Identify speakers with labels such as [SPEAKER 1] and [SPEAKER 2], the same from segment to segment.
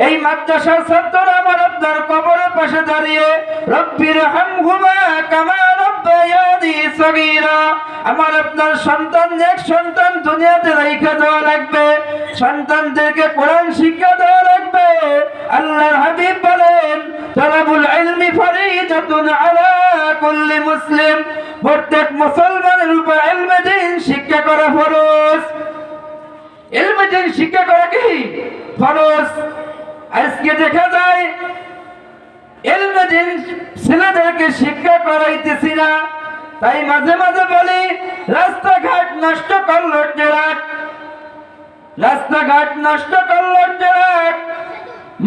[SPEAKER 1] এই মাদ্রাসার ছাত্ররা আমার আপনার কবরের পাশে দাঁড়িয়ে রব্বির হামহুমা কামা রাব্বায়ানি সগীরা, আমার আপনার সন্তান এক সন্তান দুনিয়াতে রাইখা দেওয়া লাগবে, সন্তানদেরকে কোরআন শিক্ষা দেওয়া লাগবে। আল্লাহর হাবিব বলেন তালাবুল ইলমি ফরিদাতুন আলা কুল্লি মুসলিম, প্রত্যেক মুসলমানের উপর ইলমে দ্বীন শিক্ষা করা ফরজ। ইলমে দ্বীন শিক্ষা করা কি ফরজ? আজকে দেখা যায় ইলমে দ্বীন ছেলেদেরকে শিক্ষা করাইতেছি না, তাই মাঝে মাঝে বলি রাস্তাঘাট নষ্ট করলো ট্রাক, রাস্তাঘাট নষ্ট করলো ট্রাক,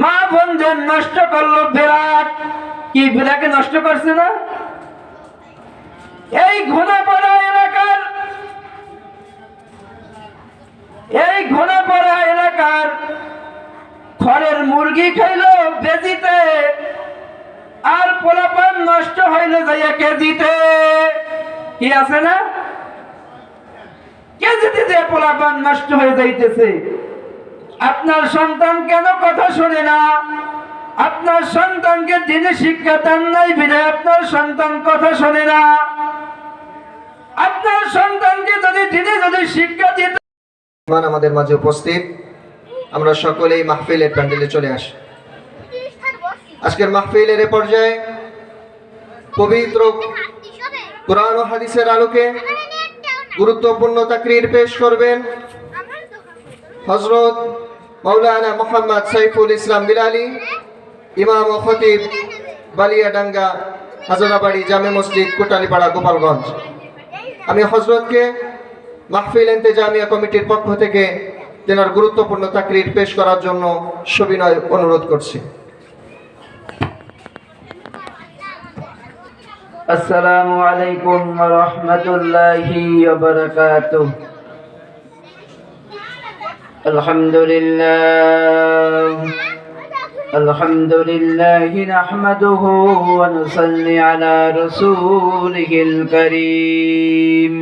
[SPEAKER 1] মা বোনদের নষ্ট করলো বিরাট। কি বিরাকে নষ্ট করছে না? এই ঘোনাপাড়া এলাকার খড়ের মুরগি খাইলো বেজিতে, আর পোলাপান নষ্ট হইলো যাইয়া কেজিতে। কি আছে না? কেজিতে যে পোলাপান নষ্ট হয়ে যাইতেছে। আপনার সন্তান কেন কথা শোনে না? আপনার সন্তানকে দিনে শিক্ষা দেন নাই বিধায় আপনার সন্তান কথা শোনে না। আপনার সন্তানকে যদি শিক্ষা দিতে
[SPEAKER 2] আমাদের মাঝে উপস্থিত, আমরা সকলেই মাহফিলের প্যান্ডেলে চলে আসি। আজকের মাহফিলের এ পর্যায়ে পবিত্র কুরআন ও হাদিসের আলোকে গুরুত্বপূর্ণ তাকরীর পেশ করবেন হযরত মাওলানা মুহাম্মদ সাইফুল ইসলাম বিলালী, ইমাম ও খতিব, বালিয়াডাঙ্গা হাজারাবাড়ি জামে মসজিদ, কোটালীপাড়া, গোপালগঞ্জ। আমি হযরতকে মাহফিল ইন্তেজামিয়া কমিটির পক্ষ থেকে তেনার গুরুত্বপূর্ণ তাকরীর পেশ করার জন্য সবিনয় অনুরোধ করছি।
[SPEAKER 1] আসসালামু আলাইকুম ওয়া রাহমাতুল্লাহি ওয়া বারাকাতুহু। আলহামদুলিল্লাহি নাহমাদুহু ওয়া নুসাল্লি আলা রাসূলিহিল কারীম।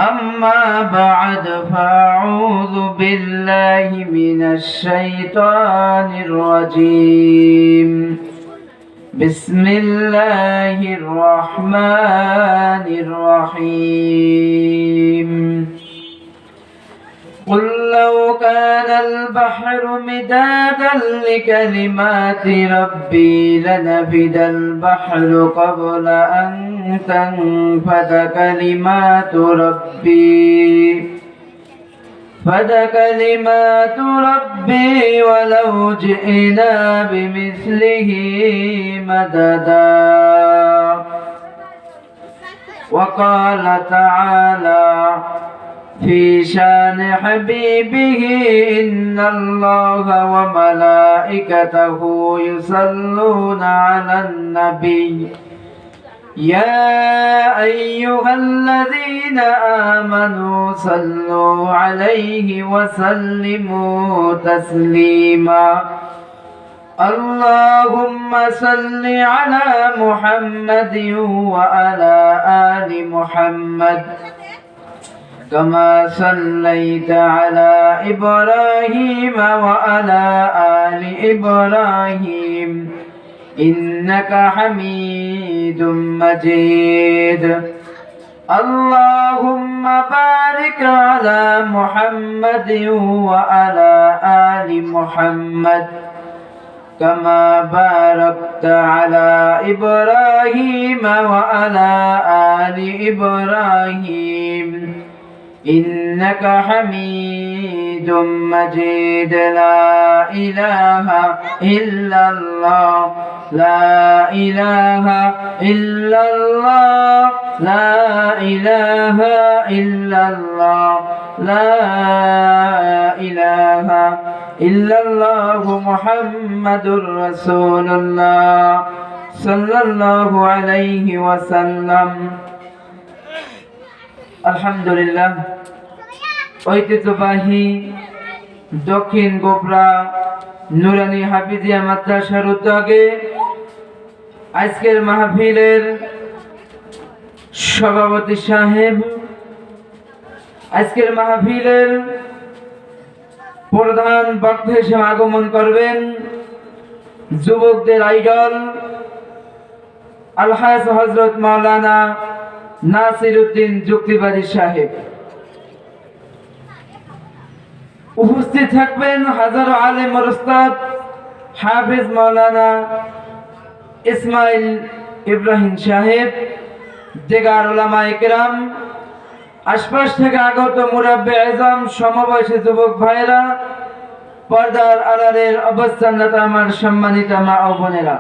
[SPEAKER 1] أما بعد فأعوذ بالله من الشيطان الرجيم. بسم الله الرحمن الرحيم. قل لو كان البحر مدادا لكلمات ربي لنفد البحر قبل أن تنفد كلمات ربي ولو جئنا بمثله مددا. وقال تعالى في شان حبيبه إن الله وملائكته يصلون على النبي يا أيها الذين آمنوا صلوا عليه وسلموا تسليما. اللهم صل على محمد وعلى آل محمد كما صليت على إبراهيم وعلى آل إبراهيم إنك حميد مجيد. اللهم بارك على محمد وعلى آل محمد كما باركت على إبراهيم وعلى آل إبراهيم إنك حميد مجيد. لا إله إلا الله، لا إله إلا الله، لا إله إلا الله، لا إله إلا الله محمد رسول الله صلى الله عليه وسلم. আলহামদুলিল্লাহ, ঐতিহ্যবাহী দক্ষিণ গোবরা নুরানি হাফিজিয়া মাদ্রাসার উদ্যোগে আজকের মাহফিলের সভাপতি সাহেব, আজকের মাহফিলের প্রধান বক্তা হিসেবে আগমন করবেন যুবকদের আইডল আলহাজ হযরত মাওলানা নাসিরউদ্দিন যুক্তিবাদী সাহেব। উপস্থিত থাকবেন হাজারো আলেম ও উস্তাদ হাফেজ মাওলানা ইসমাইল ইব্রাহিম সাহেব, দিগার উলামায়ে কেরাম, আশপাশ থেকে আগত মুরাব্বি আজম, সমবয়সী যুবক ভাইরা, পর্দার আড়ালের অবস্থানরত আমার সম্মানিত মা ও বোনেরা,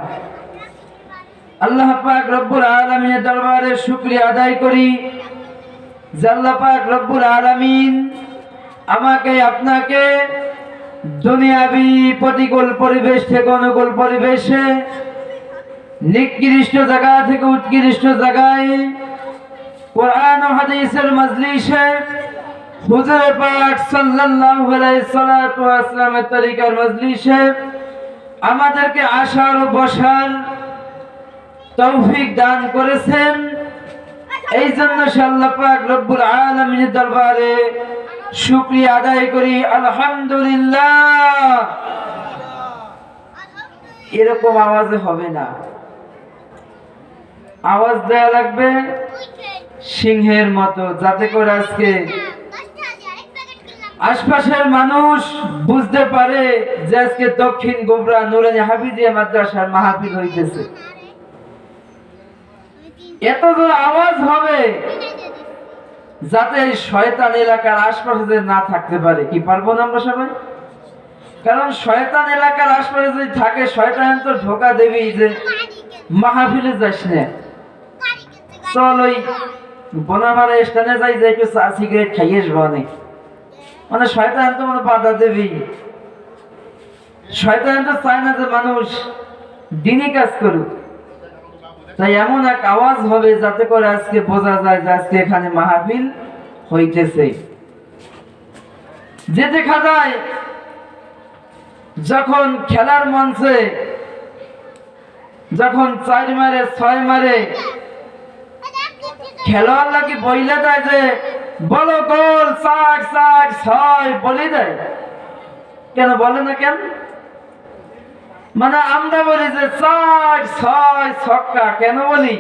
[SPEAKER 1] আল্লাহ পাক রব্বুল আলামিনের দরবারে শুকরিয়া আদায় করি যে আল্লাহ পাক রব্বুল আলামিন আমাকে আপনাকে দুনিয়াবি প্রতিকূল পরিবেশ থেকে অনুকূল পরিবেশে নিকৃষ্ট জায়গা থেকে উৎকৃষ্ট জায়গায় কোরআন ও হাদিসের মজলিসে হুজুর পাক সাল্লাল্লাহু আলাইহি সাল্লাতু ওয়াস সালামের তরিকার মজলিসে আমাদেরকে আসার ও বসার তৌফিক দান করেছেন। এই জন্য আল্লাহ পাক রব্বুল আলামিনের দরবারে শুকরিয়া আদায় করি, আলহামদুলিল্লাহ। এরকম আওয়াজে হবে না, আওয়াজ দেয়া লাগবে সিংহের মতো, যাতে করে আজকে আশপাশের মানুষ বুঝতে পারে যে আজকে দক্ষিণ গোবরা নুরানি হাফিজিয়া মাদ্রাসার মাহফিল হইতেছে। এত জোর আওয়াজ হবে যাতে শয়তান এলাকার আশপাশে না থাকতে পারে। কি পারবো না আমরা সবাই? কারণ শয়তান এলাকার আশপাশে যদি থাকে, শয়তান তো ধোকা দেবে যে মাহফিলে যাস না, চল ওই বোনামারা স্থানে যাই, যে একটু চা সিগারেট খাইয়ে আসবো অনেক, মানে শয়তান তো মানে বাধা দেবেই। শয়তান তো চায় না যে মানুষ দিনই কাজ করুক, তাই এমন এক আওয়াজ হবে যাতে করে আজকে বোঝা যায় যে আজকে এখানে মাহফিল হইতেছে। যে দেখা যায় যখন খেলার মঞ্চে যখন 4 মারে 6 মারে খেলোয়াড় নাকি বইলে দেয় যে বলো গোল 4 4 6 বলে দেয়। কেন বলে না কেন? মানে আমরা বলি যে 4 6 ছক্কা, কেন বলি?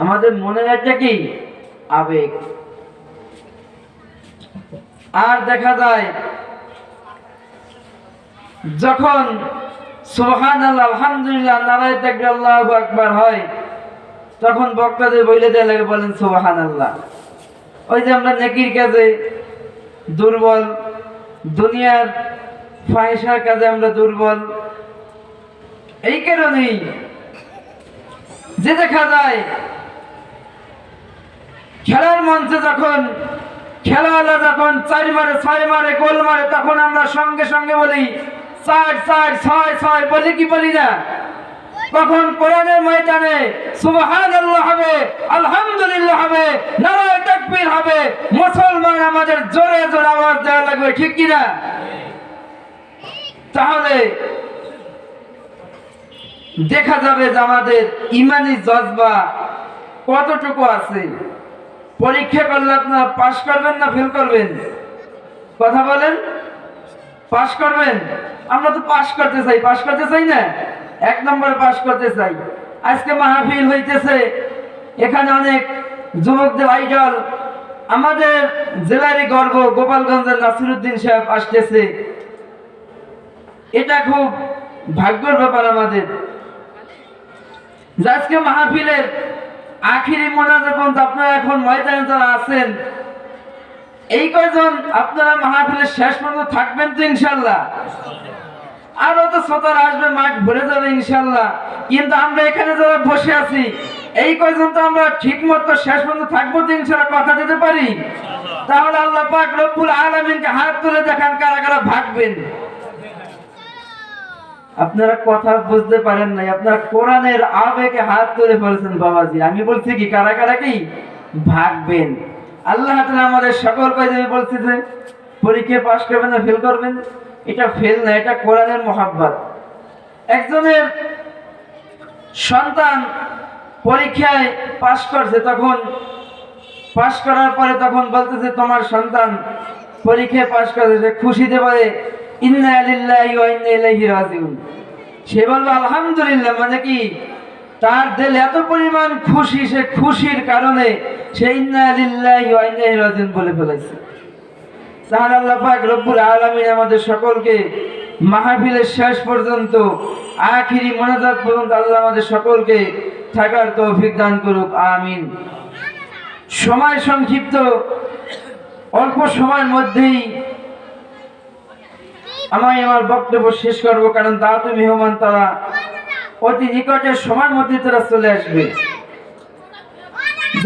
[SPEAKER 1] আমাদের মনে একটা কি আবেগ। আর দেখা যায় যখন সুবহানাল্লাহ আলহামদুলিল্লাহ নারায়ে তাকবীর আল্লাহু আকবার হয়, তখন বক্তাদের বইলে দেয়া লাগে বলেন সুবহানাল্লাহ। ওই যে আমরা নেকির কাজে দুর্বল, দুনিয়ার ফাহিশার কাজে আমরা দুর্বল। এই কারণেই যে দেখা যায় খেলার মঞ্চে যখন খেলাওয়ালা যখন 4 মারে 6 মারে গোল মারে, তখন আমরা সঙ্গে সঙ্গে বলি 4 4 6 6 বলি কি বলি না? তখন কোরআনের ময়দানে সুবহানাল্লাহ হবে, আলহামদুলিল্লাহ হবে, নারায়ে তাকবীর হবে। মুসলমান আমাদের জোরে জোরে আওয়াজ দেওয়া লাগবে, ঠিক কি না? তাহলে দেখা যাবে যে আমাদের ইমানি জজবা কতটুকু আছে। পরীক্ষা করলে আপনারা পাস করবেন না ফেল করবেন? কথা বলেন। পাস করবেন? আমরা তো পাস করতে চাই, পাস করতে চাই না? 1 নম্বরে পাস করতে চাই। আজকে মাহফিল হইতেছে, এখানে অনেক যুবকদের আইডল, আমাদের জেলারই গর্ব গোপালগঞ্জের নাসিরউদ্দিন সাহেব আসতেছে। এটা খুব ভাগ্যের ব্যাপার আমাদের। আজকে মাহফিলের আখিরি মোনাজাত পর্যন্ত আপনারা এখন ময়দানে যারা আছেন, এই কয়জন আপনারা মাহফিলের শেষ পর্যন্ত থাকবেন তো ইনশাল্লাহ? আরো তো শ্রোতার আসবে, মাঠ ভরে যাবে ইনশাল্লাহ। কিন্তু আমরা এখানে যারা বসে আছি, এই কয়জন তো আমরা ঠিক মতো শেষ পর্যন্ত থাকবো তো ইনশাল্লাহ? কথা দিতে পারি? তাহলে আল্লাহ পাক রব্বুল আলামিনকে হাত তুলে দেখান কারা কারা ভাগবেন। আপনারা কথা বুঝতে পারেন নাই, আপনারা কোরআনের আবেগে হাত তুলে ফেলেছেন বাবাজি। আমি বলছি কি কারা কারা কি ভাগবেন। আল্লাহ তাআলা আমাদের সকল কয়জন বলছে যে পরীক্ষা পাস করবেন না ফেল করবেন। এটা ফেল না, এটা কোরআনের মহব্বত। একজনের সন্তান পরীক্ষায় পাস করছে, তখন পাস করার পরে তখন বলতেছে তোমার সন্তান পরীক্ষায় পাস করেছে, খুশিতে বলে ইন্না লিল্লাহি ওয়া ইন্না ইলাইহি রাজিউন। সে বলল আলহামদুলিল্লাহ, মানে কি তার দিল এত পরিমাণ খুশি, সে খুশির কারণে সে ইন্না লিল্লাহি ওয়া ইন্না ইলাইহি রাজিউন বলে ফেলেছে। তাহলে আল্লাহ পাক রব্বুল আলামিন আমাদের সকলকে মাহফিলের শেষ পর্যন্ত, আখিরি মোনাজাত পর্যন্ত আল্লাহ আমাদের সকলকে থাকার তৌফিক দান করুক, আমিন। সময় সংক্ষিপ্ত, অল্প সময়ের মধ্যেই আমি আমার বক্তব্য শেষ করব, কারণ দাওয়াত মেহমান তারা অতি নিকটের সময়ের মধ্যে তারা চলে আসবে।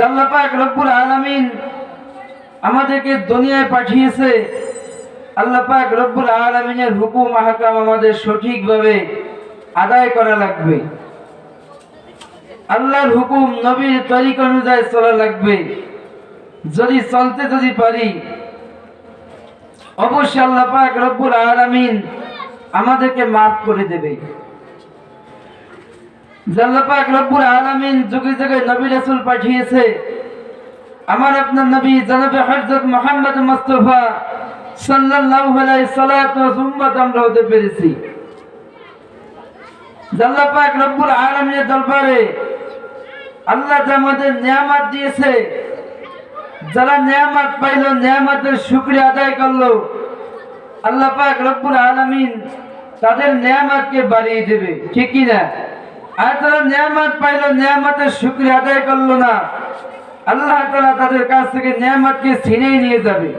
[SPEAKER 1] আল্লাহ পাক রব্বুল আলামিন আমাদেরকে দুনিয়ায় পাঠিয়েছে। আল্লাহ পাক রব্বুল আলামিনের হুকুম আহকাম আমাদের সঠিকভাবে আদায় করা লাগবে। আল্লাহর হুকুম নবীর তরিকা অনুযায়ী চলা লাগবে। যদি পারি, অবশ্যই আল্লাহ পাক রব্বুল আলামিন আমাদেরকে মাফ করে দেবে। আল্লাহ পাক রব্বুল আলামিন যুগে যুগে নবী রাসূল পাঠিয়েছে। আমার আপনার নবী জনাবে হযরত মুহাম্মদ মুস্তাফা সাল্লাল্লাহু আলাইহি সাল্লাতু ওয়া উম্মত আমরা হতে পেরেছি। আল্লাহ পাক রব্বুল আলামিনের দরবারে আল্লাহ যে আমাদের নিয়ামত দিয়েছে, যারা নিয়ামত পাইলো, নিয়ামতের শুকরিয়া আদায় করলো, আল্লাহ পাক রব্বুল আলামিন তাদের নিয়ামতকে বাড়িয়ে দেবে, ঠিক কি না? আর যারা নিয়ামত পাইলো, নিয়ামতের শুকরিয়া আদায় করলো না, আল্লাহ তাআলা তাদের কাছ থেকে নিয়ামতকে ছিনিয়ে নিয়ে যাবে।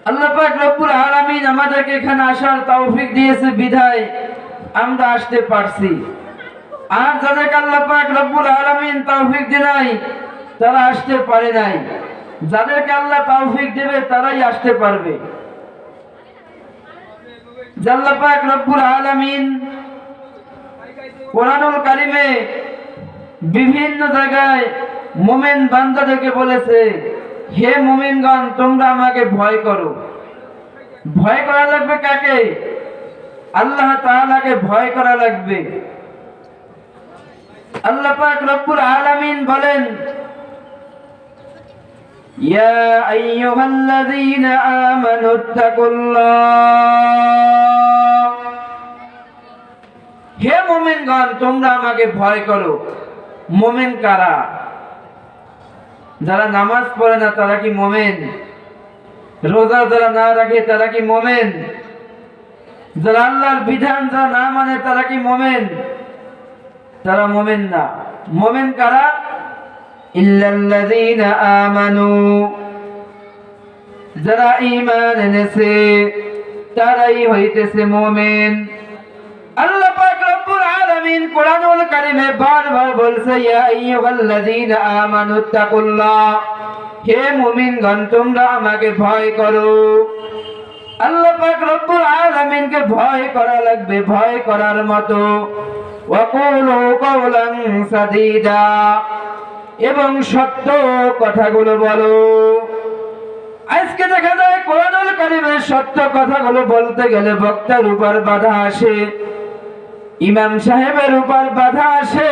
[SPEAKER 1] আল্লাহ পাক রব্বুল আলামিন আমাদেরকে এখানে আসার তৌফিক দিয়েছে বিধায় আমরা আসতে পারছি। আর যাদেরকে আল্লাহ পাক রব্বুল আলামিন তৌফিক দেয় নাই, তারা আসতে পারে নাই। যাদেরকে আল্লাহ তৌফিক দেবে তারাই আসতে পারবে। আল্লাহ পাক রব্বুল আলামিন কোরআনুল কারীমে বিভিন্ন জায়গায় মুমিন বান্দাদেরকে বলেছে, হে মুমিনগণ, তোমরা আমাকে ভয় করো। ভয় করা লাগবে কাকে? আল্লাহ তাআলাকে ভয় করা লাগবে। আল্লাহ পাক রব্বুল আলামিন বলেন, ইয়া আইয়ুহাল্লাযীনা আমানুত্তাকুল্লাহ, হে মুমিনগণ, তোমরা আমাকে ভয় করো। মুমিন কারা? যারা নামাজ পড়ে না তারা কি মুমিন? রোজা যারা না রাখে তারা কি মুমিন? যারা আল্লাহর বিধান যারা না মানে তারা কি মুমিন? তারা মুমিন না। মুমিন কারা? ইল্লাল্লাযীনা আমানু, যারা ঈমান এনেছে তারাই হইতেছে মুমিন। আল্লাহ পাক রব্বুল আলামিন কোরআনুল কারীমে বারবার বলছে, ইয়া আইয়ুহাল্লাযীনা আমানুত্তাকুল্লাহ, হে মুমিনগণ, তোমরা আমাকে ভয় করো। আল্লাহ পাক রব্বুল আলামিনকে ভয় করা লাগবে, ভয় করার মতো। ওয়া কুলু কাওলান সাদীদা, এবং সত্য কথাগুলো বলো। আজকে দেখা যায় কোরআনুল কারীমে সত্য কথাগুলো বলতে গেলে বক্তার উপর বাধা আসে, ইমাম সাহেবের উপর বাধা আসে।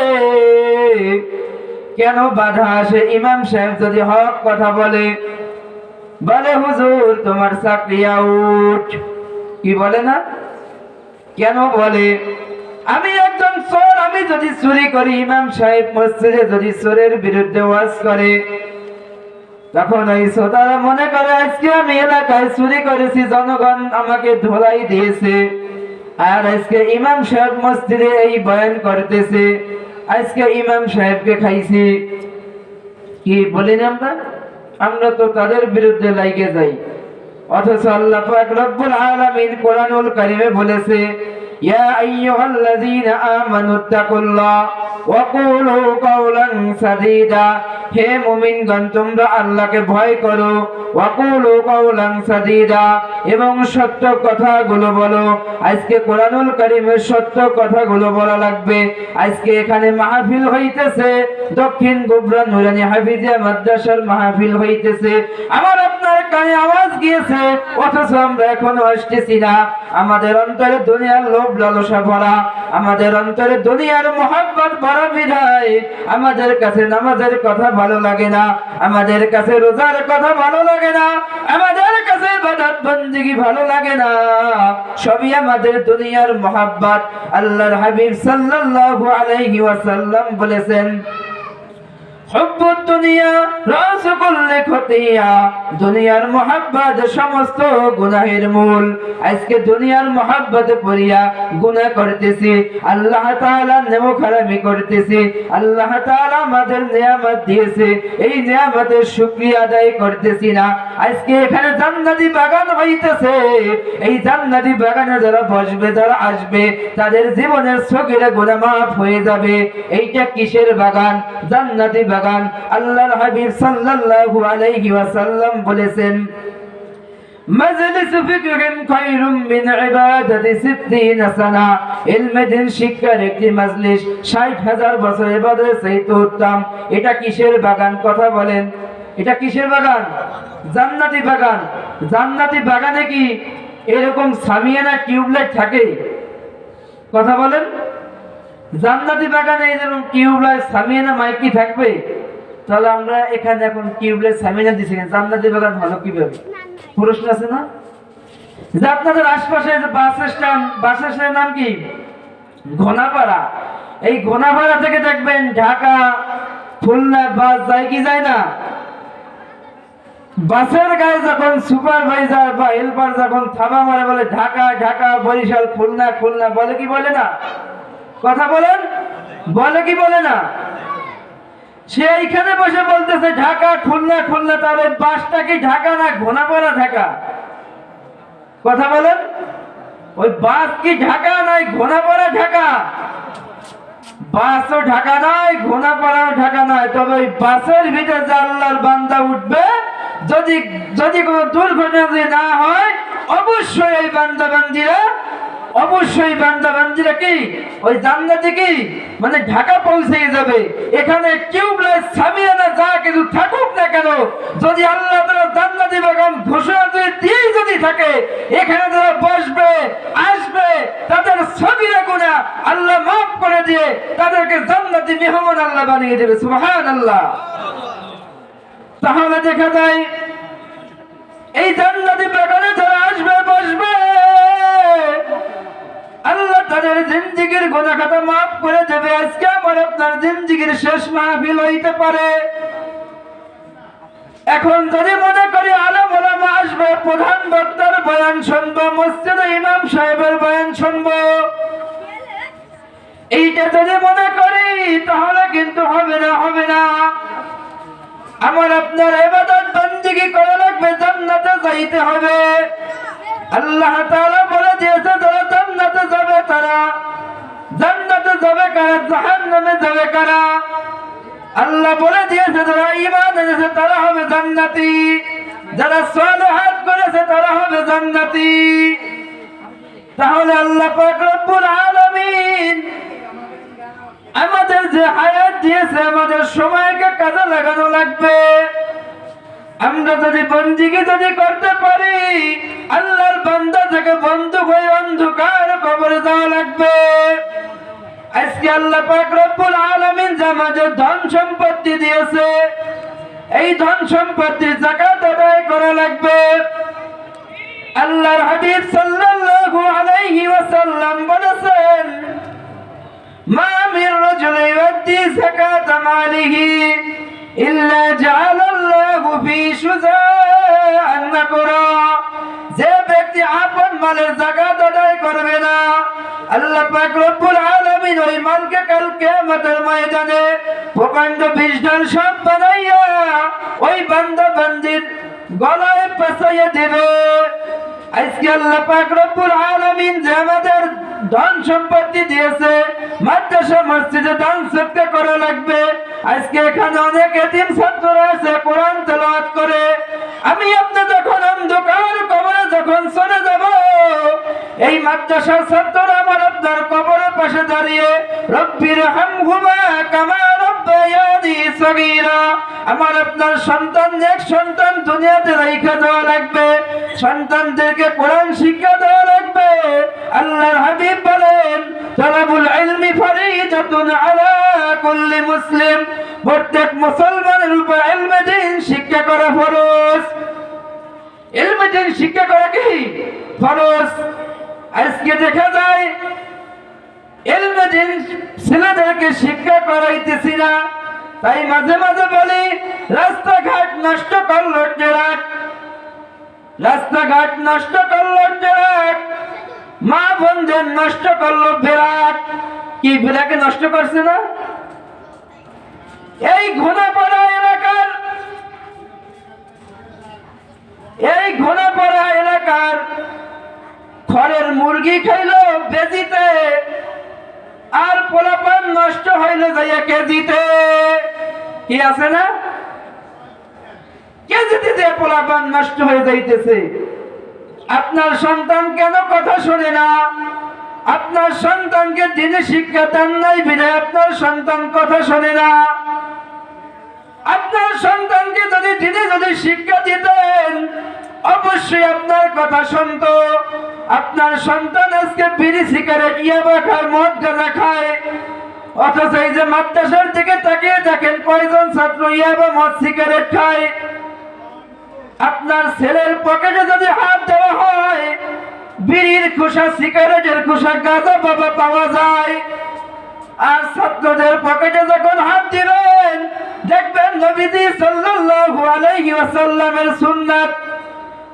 [SPEAKER 1] কেন বাধা আসে? ইমাম সাহেব যদি হক কথা বলে, হুজুর তোমার চাকরি আউট, কি বলে না? কেন বলে? আমি একজন চোর, আমি যদি চুরি করি, ইমাম সাহেব মসজিদে যদি চোরের বিরুদ্ধে ওয়াজ করে, তখন এই শ্রোতারা মনে করে আজকে আমি এলাকায় চুরি করেছি, জনগণ আমাকে ধোলাই দিয়েছে। আর আজকে ইমাম সাহেব মসজিদে এই বয়ান করতেছে, আজকে ইমাম সাহেবকে খাইছি। কি বলিনি আমরা তো তাদের বিরুদ্ধে লাইগে যাই। অথচ আল্লাহ পাক রব্বুল আলামিন কোরআনুল কারীমে বলেছে, ইয়া আইয়ুহাল্লাযীনা আমানুত্তাকুল্লাহ ওয়া কুলু কাওলান সাদীদা, হে মুমিনগণ, তোমরা আল্লাহকে ভয় করো। ওয়া কুলু কাওলান সাদীদা, এবং সত্য কথাগুলো বলো। আজকে কোরআনুল কারীমের সত্য কথাগুলো বলা লাগবে। আজকে এখানে মাহফিল হইতেছে, দক্ষিণ গোবরা নুরানী হাফিজিয়া মাদ্রাসার মাহফিল হইতেছে। আমার আপনার কানে আওয়াজ গিয়েছে, অথচ আমরা এখনো আসতেছি না। আমাদের অন্তরে দুনিয়ার লোভ লালসা ভরা, আমাদের অন্তরে দুনিয়ার মহব্বত ভরা বিধায় আমাদের কাছে নামাজের কথা ভালো লাগে না, আমাদের কাছে রোজার কথা ভালো লাগে না, আমাদের কাছে ইবাদত বন্দেগী ভালো লাগে না, সবই আমাদের দুনিয়ার মহাব্বত। আল্লাহর হাবিব সাল্লাল্লাহু আলাইহি ওয়াসাল্লাম বলেছেন, হুব্বুদ দুনিয়া রাসু কুল্লি খতিয়া, দুনিয়ার মহাব্বত সমস্ত গুনাহের মূল। আজকে দুনিয়ার মহাব্বতে পড়িয়া গুনাহ করতেছি, আল্লাহ তাআলার নেমখারামি করতেছি। আল্লাহ তাআলা আমাদের নিয়ামত দিয়েছে, এই নিয়ামতের শুকরিয়া আদায় করতেছি না। আজকে এখানে জান্নাতি বাগান হইতেছে, এই জান্নাতি বাগানে যারা বসবে, যারা আসবে, তাদের জীবনের সগীরা গুনাহ মাফ হয়ে যাবে। এইটা কিসের বাগান? জান্নাতি বাগান। আল্লাহর হাবিব সাল্লাল্লাহু আলাইহি ওয়াসাল্লাম বলেছেন, মাজলিসু ফিকরিন খায়রুম মিন ইবাদাতি 60 সানা, ইলমের শিক্ষার একটি মাজলিস ৬০,০০০ বছর ইবাদতের চাইতে উত্তম। এটা কিসের বাগান? কথা বলেন, এটা কিসের বাগান? জান্নাতি বাগান। জান্নাতি বাগানে কি এরকম সামিয়ানা টিউবলাইট থাকে? কথা বলেন, জান্নাতি বাগানে এরকম টিউবলাইট সামিয়ানা মাইকি থাকবে? তাহলে আমরা এখানে এখন টিউবলাইট সামিয়ানা দিছি, জান্নাতি বাগান হলো কিভাবে? প্রশ্ন আছে না? যে আপনাদের আশপাশে যে বাস স্ট্যান্ডের নাম কি? ঘোনাপাড়া। এই ঘোনাপাড়া থেকে দেখবেন ঢাকা, খুলনা বাস যায় কি যায় না? বাসের গায়ে যখন সুপারভাইজার বা হেল্পার যখন থাবা মারে, বলে ঢাকা ঢাকা, বরিশাল, খুলনা খুলনা, বলে কি বলে না? কথা বলেন, বলে কি বলে না? সে এইখানে বসে বলতেছে ঢাকা খুলনা খুলনা, তাহলে বাসটা কি ঢাকা না ঘোনাপাড়া ঢাকা? কথা বলেন, ওই বাস কি ঢাকা নাই ঘোনাপাড়া ঢাকা? বাসও ঢাকা নয়, ঘোনাপাড়াও ঢাকা নয়। তবে ওই বাসের ভিতরে যে আল্লাহর বান্দা উঠবে, যদি যদি কোনো দুর্ঘটনা যদি না হয়, অবশ্যই এই বান্দাবান্দিরা কি ওই জান্নাতে কি মানে ঢাকা পৌঁছে যাবে। এখানে টিউবলাইট সামিয়ানা যা কিছু থাকুক না কেন, যদি আল্লাহ তাআলা জান্নাতি বাগান ঘোষণা দিয়ে যদি থাকে, এখানে যারা বসবে আসবে, তাদের সগীরা গুনাহ আল্লাহ মাফ করে দিয়ে তাদেরকে জান্নাতি মেহমান আল্লাহ বানিয়ে দেবে। সুবহানাল্লাহ। তাহলে দেখা যায় এই জান্নাতি বাগানে যারা আসবে বসবে, আল্লাহ তাদের জিন্দেগীর গুনাহ খাতা মাফ করে দেবে। আজকে আমার আপনার জিন্দেগীর শেষ মাহফিল হইতে পারে। এখন যদি মনে করি আলেম ওলামা আসবে, প্রধান বক্তার বয়ান শুনবো, মসজিদে ইমাম সাহেবের বয়ান শুনবো, এইটা যদি মনে করি, তাহলে কিন্তু হবে না। আমার আপনার ইবাদত বন্দেগী করা লাগবে, জান্নাতে যাইতে হবে। আল্লাহ তাআলা বলে দিয়েছে, যারা জান্নাতে যাবে তারা জান্নাতে যাবে কারা, জাহান্নামে যাবে কারা? আল্লাহ বলে দিয়েছে, যারা ঈমান এনেছে তারা হবে জান্নাতি, যারা সালেহাত করেছে তারা হবে জান্নাতি। তাহলে আল্লাহ পাক রব্বুল আলামিন আমাদের যে হায়াত দিয়েছে, আমাদের সময়কে কাজে লাগানো লাগবে। আমরা যদি বন্দেগী যদি করতে পারি, আল্লাহর বান্দা থেকে বন্ধু হয়ে অন্ধকার কবরে যাওয়া লাগবে। আজকে আল্লাহ পাক রব্বুল আলামিন যে আমাদের ধন সম্পত্তি দিয়েছে, এই ধন সম্পত্তির যাকাত আদায় করা লাগবে। আল্লাহর হাবিব সাল্লাল্লাহু আলাইহি ওয়াসাল্লাম বলেছেন, মা মির রাজুলিন ইউদ্দি যাকাত মালিহি ইল্লা জাআলাল্লাহু ফি শুজাআন নাকরা, যে ব্যক্তি আপন মালের যাকাত আদায় করবে না, আল্লাহ পাক রব্বুল আলামিন ওই মালকে কাল কিয়ামতের ময়দানে প্রকাণ্ড বিশাল সাপ বানাইয়া ওই বান্দা বান্দির গলায় পেঁচাইয়া দেবে। আজকে আল্লাহ পাক রব্বুল আলামিন যে আমাদের ধন সম্পত্তি দিয়েছে, মাদ্রাসা মসজিদে দান সদকা করা লাগবে। আজকে এখানে অনেক এতিম ছাত্ররা আছে, কোরআন তেলাওয়াত করে। আমি আপনি যখন অন্ধকার কবরে যখন চলে যাব, এই মাদ্রাসার ছাত্ররা আমার আপনার কবরের পাশে দাঁড়িয়ে রব্বির হামহুমা কামা রাব্বায়ানি সগীরা, আমার আপনার এক সন্তান দুনিয়াতে রাইখা দেওয়া লাগবে, সন্তানদেরকে কোরআন শিক্ষা দেওয়া লাগবে। আল্লাহর হাবিব বলেন, তালাবুল ইলমি ফরিদাতুন আলা কুল্লি মুসলিম, প্রত্যেক মুসলমানের উপর ইলমে দ্বীন শিক্ষা করা ফরজ। ইলমে দ্বীন শিক্ষা করা কি ফরজ। আজকে দেখা যায় ইলমে দিন ছেলেদেরকে শিক্ষা করাইতেছি না, তাই মাঝে মাঝে বলি রাস্তাঘাট নষ্ট করলো ট্রাক, রাস্তাঘাট নষ্ট করলো ট্রাক, মা বোনদের নষ্ট করলো বিরাট। কি বিরাটকে নষ্ট করছে না? এই ঘোনাপাড়া এলাকার খড়ের মুরগি খাইলো বেজিতে, আর পোলাপান নষ্ট হইলো যাইয়া কেজিতে। কি আছে না? কেজিতে যে পোলাপান নষ্ট হয়ে যাইতেছে। আপনার সন্তান কেন কথা শোনে না? আপনার সন্তানকে দিনে শিক্ষা দেন নাই বিধায় আপনার সন্তান কথা শোনে না। আপনার সন্তানকে যদি শিক্ষা দিতেন অবশ্যই আপনার কথা শুনতো। আপনার সন্তান আজকে বিড়ি সিগারেট ইয়াবা খায়, মদ গাঁজা খায়, অথচ এই যে মাদ্রাসার দিকে তাকিয়ে দেখেন কয়জন ছাত্র ইয়াবা মদ সিগারেট খায়। আপনার ছেলের পকেটে যদি হাত দেওয়া হয় বিড়ির খোসা, সিগারেটের খোসা, গাঁজা বাবা পাওয়া যায়। আর ছাত্রদের পকেটে যখন হাত দিবেন দেখবেন নবীজি সাল্লাল্লাহু আলাইহি ওয়াসাল্লামের সুন্নাত,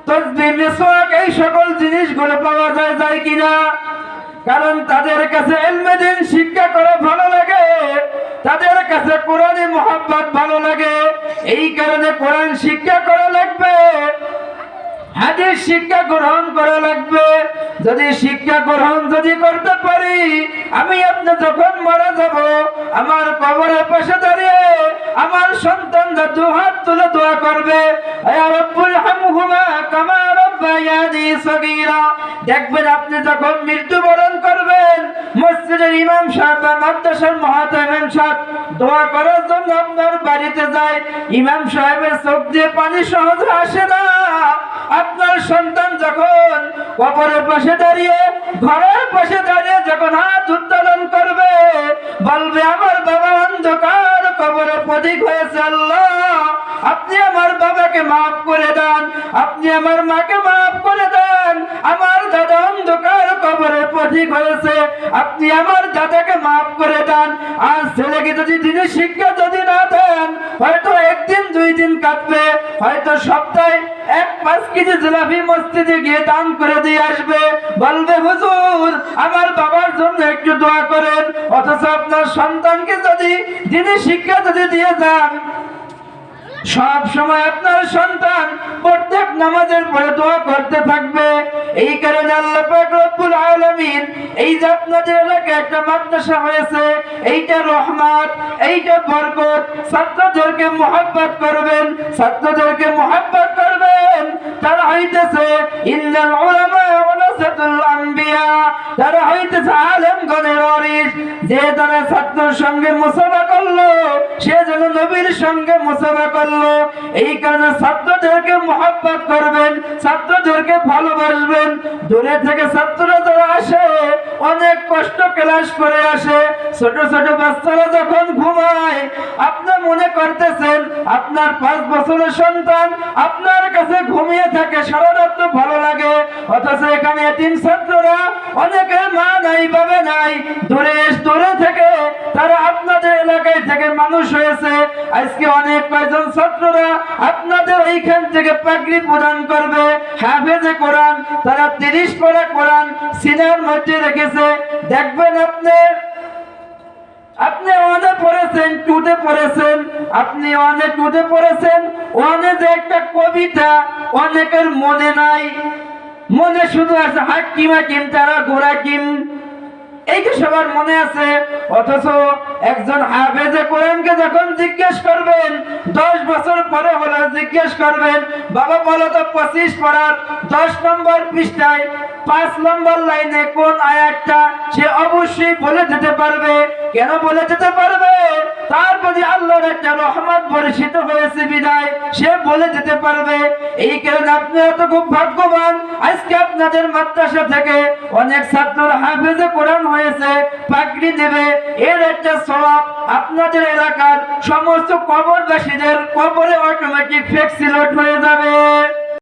[SPEAKER 1] তাসবিহ, মিসওয়াক এই সকল জিনিসগুলো পাওয়া যায় কিনা? কারণ তাদের কাছে ইলমে দ্বীন শিক্ষা করা ভালো লাগে, তাদের কাছে কোরআনে মুহাব্বত ভালো লাগে। এই কারণে কোরআন শিক্ষা করা লাগবে, হাদিস শিক্ষা গ্রহণ করা লাগবে। যদি শিক্ষা গ্রহণ করতে পারি, আমি আপনি যখন মারা যাব আমার কবরের পাশে দাঁড়িয়ে আমার সন্তানরা দুহাত তুলে দোয়া করবে, ইয়া রাব্বুল হামহুমা কামা রাব্বায়ানি সগীরা। দেখবেন আপনি যখন মৃত্যুবরণ করবেন মসজিদের ইমাম সাহেব বা মাদ্রাসার মুহাতামিম সাহেব দোয়া করার জন্য আপনার বাড়িতে যায়, ইমাম সাহেবের চোখ দিয়ে পানি সহজে আসে না। আপনার সন্তান যখন কবরের পাশে দাঁড়িয়ে, ঘরের পাশে দাঁড়িয়ে যখন হাত উত্তোলন করবে বলবে আমার বাবা অন্ধকার কবরে পথিক হয়েছে, আল্লাহ আপনি আমার বাবাকে মাফ করে দেন, আপনি আমার মাকে মাফ করে দেন, আমার দাদা অন্ধকার কবরে পথিক হয়েছে, আপনি আমার দাদাকে মাফ করে দেন। আর ছেলেকে যদি দিনের শিক্ষা না দেন হয়তো একদিন দুই দিন কাটবে, হয়তো সপ্তাহে 1-5 কেজি জিলাপি মসজিদে গিয়ে দান করে দিয়ে আসবে, বলবে হুজুর আমার বাবার জন্য একটু দোয়া করেন। অথচ আপনার সন্তানকে যদি দিনের শিক্ষা দিয়ে যান সব সময় আপনার সন্তান প্রত্যেক নামাজের পরে দোয়া করতে থাকবে। এই কারণে আল্লাহ পাক রব্বুল আলামিন এই যে আপনাদের এলাকায় একটা মাদ্রাসা হয়েছে, এইটা রহমত, এইটা বরকত। ছাত্রদেরকে মুহাব্বত করবেন, ছাত্রদেরকে মুহাব্বত করবেন। তারা হইতেছে ইন্নাল উলামা ওয়ারাসাতুল আম্বিয়া, তারা হইতেছে আলেমগণের ওয়ারিস। যে তারা ছাত্রের সঙ্গে মুসাফা করলো সে যেন নবীর সঙ্গে মুসাফা করলো। এই কারণে ছাত্রদেরকে মুহাব্বত করবেন, ছাত্রদেরকে ভালোবাসবেন। দূরে থেকে ছাত্ররা যারা আসে অনেক কষ্ট ক্লাস করে আসে, ছোট ছোট বাচ্চারা যখন ঘুমায় আপনি মনে করতেছেন আপনার 5 বছরের সন্তান আপনার কাছে ঘুমিয়ে থাকে, সারা রাত ভালো লাগে। অথচ এখানে এতিম ছাত্ররা অনেকের মা নাই বাবা নাই, দূরে থেকে তারা আপনাদের এলাকায় থেকে মানুষ হয়েছে। আজকে অনেক কয়জন ছাত্ররা আপনাদের এইখান থেকে পাগড়ি প্রদান করবে, হাফেজে কোরআন, তারা 30 পারা কোরআন সিনার মধ্যে রেখেছে। দেখবেন আপনি অনেক পড়েছেন, টুটে পড়েছেন, আপনি অনেক টুটে পড়েছেন। অনেক যে একটা কবিতা অনেকের মনে নাই, মনে শুধু আছে হাকিম হাকিম তারা ঘোড়া কিম, এইটা সবার মনে আছে। অথচ একজন হাফেজে কোরআনকে যখন জিজ্ঞেস করবেন 10 বছর পরে হলে জিজ্ঞেস করবেন বাবা বলো তো 25 পারার 10 নম্বর পৃষ্ঠায় 5 নম্বর লাইনে কোন আয়াতটা, সে অবশ্যই বলে দিতে পারবে। কেন বলে দিতে পারবে? তার প্রতি আল্লাহর একটা রহমত বর্ষিত হয়েছে বিদায় সে বলে দিতে পারবে। এই কারণে আপনি এত খুব ভাগ্যবান, আজকে আপনাদের মাদ্রাসা থেকে অনেক ছাত্র হাফেজে কোরআন হয়েছে, পাগড়ি দেবে। এর একটা সওয়াব আপনাদের এলাকার সমস্ত কবরবাসীদের কবরে অটোমেটিক ফ্লেক্সি লোড হয়ে যাবে।